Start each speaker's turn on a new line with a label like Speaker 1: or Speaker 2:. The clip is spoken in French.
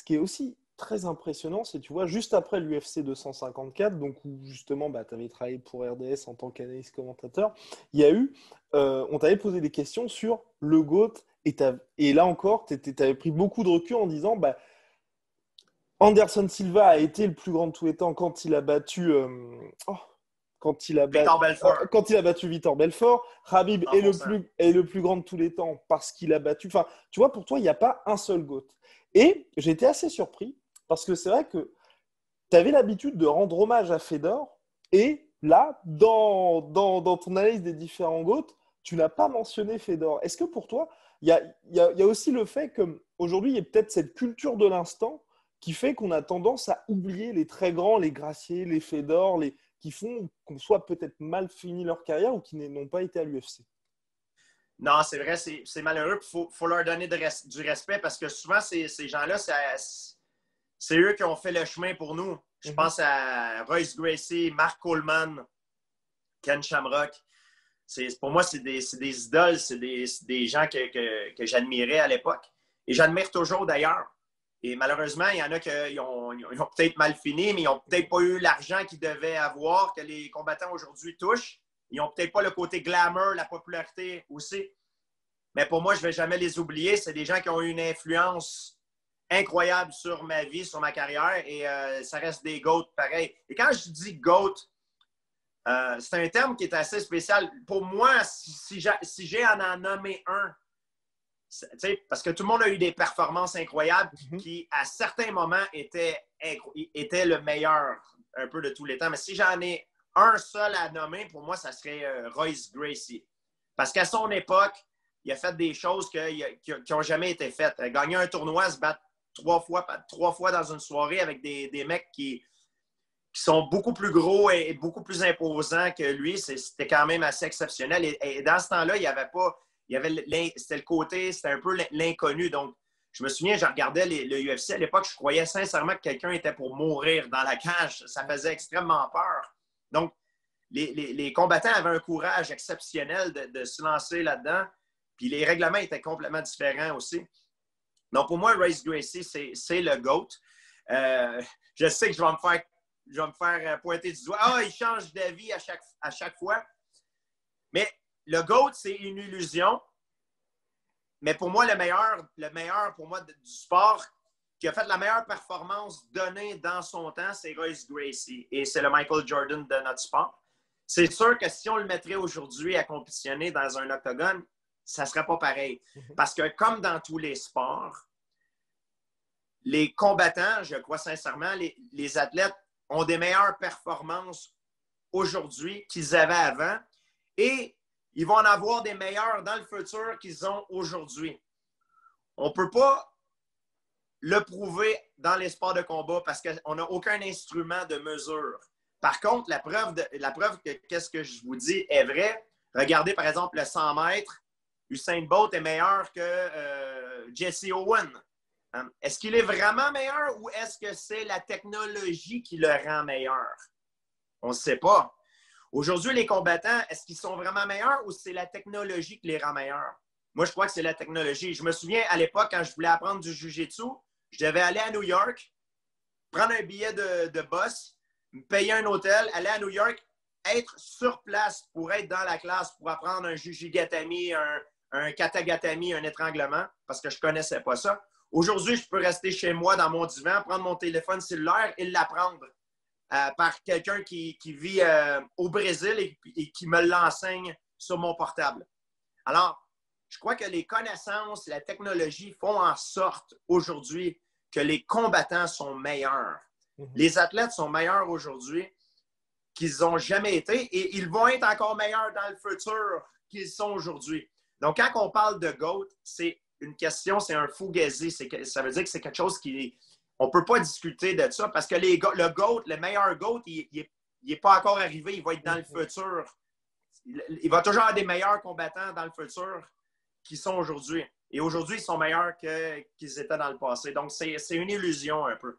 Speaker 1: qui est aussi très impressionnant, c'est, tu vois, juste après l'UFC 254, donc où justement, bah, tu avais travaillé pour RDS en tant qu'analyste commentateur, il y a eu, on t'avait posé des questions sur le GOAT, et là encore, tu avais pris beaucoup de recul en disant, bah, Anderson Silva a été le plus grand de tous les temps quand il a battu, oh,
Speaker 2: Victor Belfort,
Speaker 1: quand il a battu Vitor Belfort. Khabib est
Speaker 2: enfonçant.
Speaker 1: est le plus grand de tous les temps parce qu'il a battu. Enfin, tu vois, pour toi, il n'y a pas un seul GOAT. Et j'étais assez surpris parce que c'est vrai que tu avais l'habitude de rendre hommage à Fedor et là, dans ton analyse des différents GOAT, tu n'as pas mentionné Fedor. Est-ce que pour toi, il y a aussi le fait qu'aujourd'hui, il y a peut-être cette culture de l'instant qui fait qu'on a tendance à oublier les très grands, les Gracie, les Fedor, qui font qu'on soit peut-être mal fini leur carrière ou qui n'ont pas été à l'UFC.
Speaker 2: Non, c'est vrai, c'est malheureux. Il faut leur donner du respect parce que souvent, ces gens-là, c'est eux qui ont fait le chemin pour nous. Je
Speaker 1: Mhm.
Speaker 2: pense à Royce Gracie, Mark Coleman, Ken Shamrock. Pour moi, c'est des idoles, c'est des gens que j'admirais à l'époque. Et j'admire toujours d'ailleurs. Et malheureusement, il y en a qui ont peut-être mal fini, mais ils n'ont peut-être pas eu l'argent qu'ils devaient avoir, que les combattants aujourd'hui touchent. Ils n'ont peut-être pas le côté glamour, la popularité aussi. Mais pour moi, je ne vais jamais les oublier. C'est des gens qui ont eu une influence incroyable sur ma vie, sur ma carrière. Et ça reste des GOAT pareil. Et quand je dis GOAT, c'est un terme qui est assez spécial. Pour moi, si j'ai à en nommer un, parce que tout le monde a eu des performances incroyables
Speaker 1: Mhm.
Speaker 2: qui, à certains moments, étaient le meilleur un peu de tous les temps. Mais si j'en ai un seul à nommer, pour moi, ça serait Royce Gracie. Parce qu'à son époque, il a fait des choses qui n'ont jamais été faites. Gagner un tournoi, se battre trois fois dans une soirée avec des mecs qui sont beaucoup plus gros et beaucoup plus imposants que lui, c'était quand même assez exceptionnel. Et dans ce temps-là, il n'y avait pas. C'était le côté, c'était un peu l'inconnu. Donc, je me souviens, je regardais le UFC à l'époque, je croyais sincèrement que quelqu'un était pour mourir dans la cage. Ça faisait extrêmement peur. Donc, les combattants avaient un courage exceptionnel de se lancer là-dedans. Puis les règlements étaient complètement différents aussi. Donc, pour moi, Royce Gracie, c'est le GOAT. Je sais que je vais me faire pointer du doigt. Ah, il change d'avis à chaque fois. Mais le GOAT, c'est une illusion. Mais pour moi, le meilleur pour moi du sport, qui a fait la meilleure performance donnée dans son temps, c'est Royce Gracie. Et c'est le Michael Jordan de notre sport. C'est sûr que si on le mettrait aujourd'hui à compétitionner dans un octogone, ça ne serait pas pareil.
Speaker 1: Mhm.
Speaker 2: Parce que comme dans tous les sports, les combattants, je crois sincèrement, les athlètes ont des meilleures performances aujourd'hui qu'ils avaient avant et ils vont en avoir des meilleures dans le futur qu'ils ont aujourd'hui. On ne peut pas le prouver dans les sports de combat parce qu'on n'a aucun instrument de mesure. Par contre, la preuve que qu'est-ce que je vous dis est vrai. Regardez par exemple le 100 mètres. Usain Bolt est meilleur que Jesse Owen. Est-ce qu'il est vraiment meilleur ou est-ce que c'est la technologie qui le rend meilleur? On ne sait pas. Aujourd'hui, les combattants, est-ce qu'ils sont vraiment meilleurs ou c'est la technologie qui les rend meilleurs? Moi, je crois que c'est la technologie. Je me souviens à l'époque, quand je voulais apprendre du jiu-jitsu, je devais aller à New York, prendre un billet de bus, me payer un hôtel, aller à New York, être sur place pour être dans la classe, pour apprendre un jujigatami, un katagatami, un étranglement, parce que je ne connaissais pas ça. Aujourd'hui, je peux rester chez moi dans mon divan, prendre mon téléphone cellulaire et l'apprendre par quelqu'un qui vit au Brésil et qui me l'enseigne sur mon portable. Alors, je crois que les connaissances, la technologie font en sorte aujourd'hui que les combattants sont meilleurs.
Speaker 1: Mhm.
Speaker 2: Les athlètes sont meilleurs aujourd'hui qu'ils n'ont jamais été et ils vont être encore meilleurs dans le futur qu'ils sont aujourd'hui. Donc, quand on parle de GOAT, c'est une question, c'est un fugazi. Ça veut dire que c'est quelque chose qui... On ne peut pas discuter de ça parce que le GOAT, le meilleur GOAT, il n'est pas encore arrivé. Il va être dans le
Speaker 1: Mhm.
Speaker 2: futur. Il va toujours avoir des meilleurs combattants dans le futur qui sont aujourd'hui. Et aujourd'hui, ils sont meilleurs qu'ils étaient dans le passé. Donc, c'est une illusion un peu.